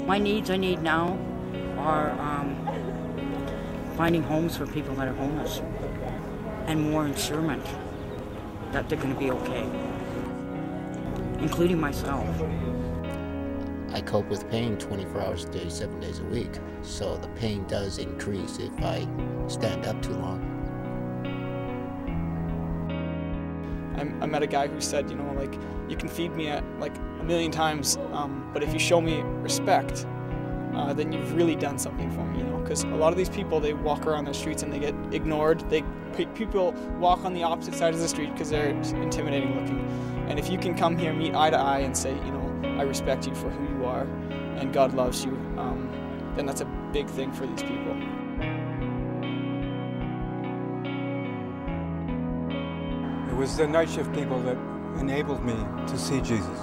My needs I need now are finding homes for people that are homeless and more ensurement that they're going to be okay, including myself. I cope with pain 24 hours a day, 7 days a week, so the pain does increase if I stand up too long. I met a guy who said, you know, like, you can feed me like a million times, but if you show me respect, then you've really done something for me, you know, because a lot of these people, they walk around the streets and they get ignored. People walk on the opposite side of the street because they're intimidating looking. And if you can come here, meet eye to eye and say, you know, I respect you for who you are and God loves you, then that's a big thing for these people. It was the night shift people that enabled me to see Jesus.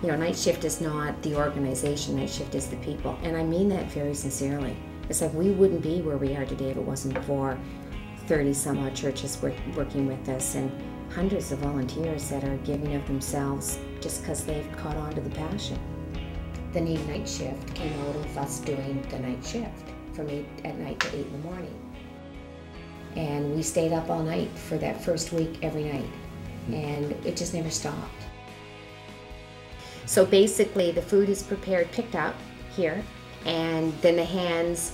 You know, Night Shift is not the organization, Night Shift is the people. And I mean that very sincerely. It's like we wouldn't be where we are today if it wasn't for 30 some odd churches working with us and hundreds of volunteers that are giving of themselves just because they've caught on to the passion. The name Night Shift came out of us doing the night shift from 8 at night to 8 in the morning. And we stayed up all night for that first week every night. And it just never stopped. So basically the food is prepared, picked up here, and then the hands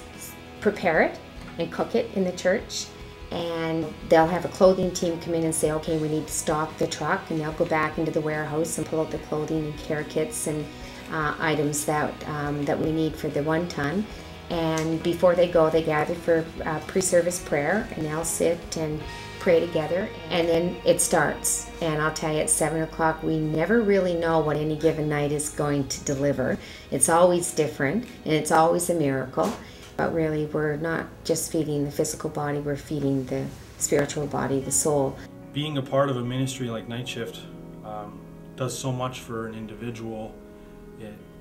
prepare it and cook it in the church. And they'll have a clothing team come in and say, okay, we need to stock the truck, and they'll go back into the warehouse and pull out the clothing and care kits and items that we need for the 1 ton. And before they go, they gather for pre-service prayer, and they'll sit and pray together, and then it starts. And I'll tell you, at 7 o'clock, we never really know what any given night is going to deliver. It's always different, and it's always a miracle. But really, we're not just feeding the physical body, we're feeding the spiritual body, the soul. Being a part of a ministry like Night Shift does so much for an individual.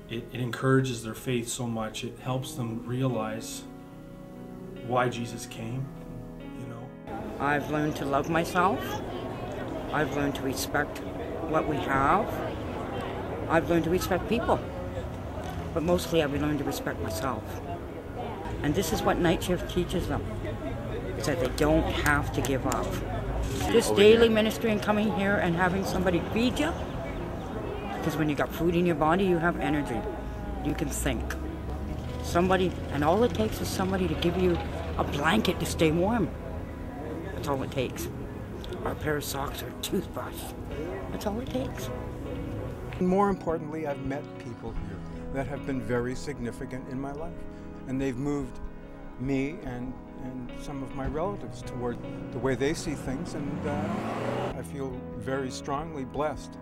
It encourages their faith so much. It helps them realize why Jesus came, you know. I've learned to love myself. I've learned to respect what we have. I've learned to respect people. But mostly I've learned to respect myself. And this is what Night Shift teaches them, is that they don't have to give up. This daily ministry and coming here and having somebody feed you, because when you got food in your body, you have energy. You can think. Somebody, and all it takes is somebody to give you a blanket to stay warm. That's all it takes. Or a pair of socks or a toothbrush. That's all it takes. More importantly, I've met people here that have been very significant in my life. And they've moved me and some of my relatives toward the way they see things, and I feel very strongly blessed.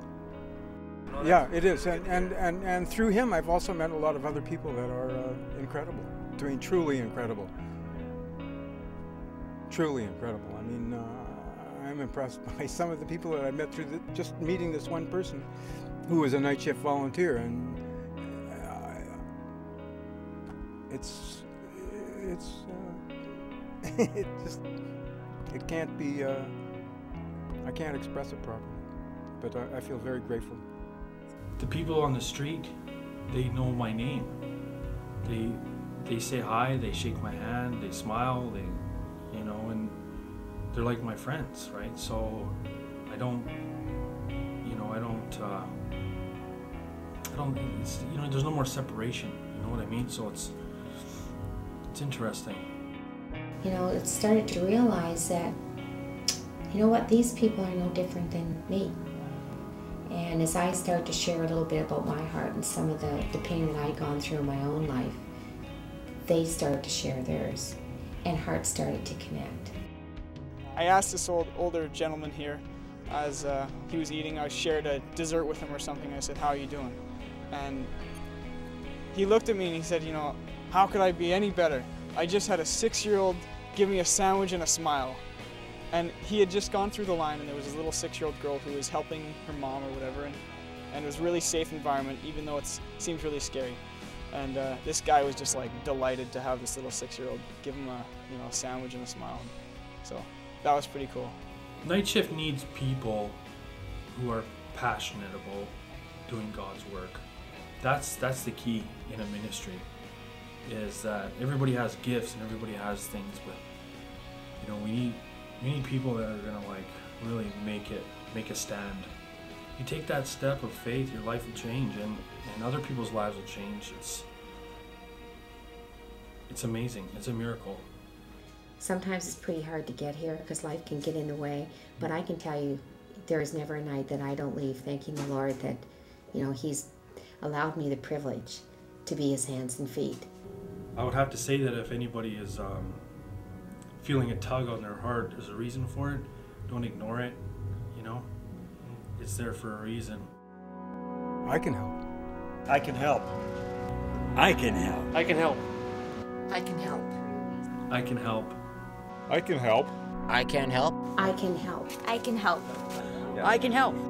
Yeah, it is, and through him I've also met a lot of other people that are incredible. I mean, truly incredible. Truly incredible. I mean, I'm impressed by some of the people that I met through just meeting this one person who was a night shift volunteer, and it can't be. I can't express it properly, but I feel very grateful. The people on the street, they know my name. They say hi, they shake my hand, they smile, you know, and they're like my friends, right? So I don't, you know, it's, you know, there's no more separation, you know what I mean? So it's interesting. You know, it started to realize that, you know what, these people are no different than me. And as I started to share a little bit about my heart and some of the pain that I'd gone through in my own life, they started to share theirs, and hearts started to connect. I asked this older gentleman here, as he was eating, I shared a dessert with him or something. I said, "How are you doing?" And he looked at me and he said, "You know, how could I be any better? I just had a 6-year-old give me a sandwich and a smile." And he had just gone through the line, and there was this little 6-year-old girl who was helping her mom or whatever, and it was a really safe environment, even though it seems really scary. And this guy was just like delighted to have this little 6-year-old give him a sandwich and a smile. So that was pretty cool. Night Shift needs people who are passionate about doing God's work. That's the key in a ministry, is that everybody has gifts and everybody has things, but you know, we need people that are gonna like really make a stand. You take that step of faith, your life will change, and other people's lives will change. It's amazing. It's a miracle. Sometimes it's pretty hard to get here because life can get in the way, but I can tell you there is never a night that I don't leave thanking the Lord that, you know, He's allowed me the privilege to be His hands and feet. I would have to say that if anybody is feeling a tug on their heart, there's a reason for it. Don't ignore it, you know. It's there for a reason. I can help. I can help. I can help. I can help. I can help. I can help. I can help. I can help. I can help. I can help. I can help.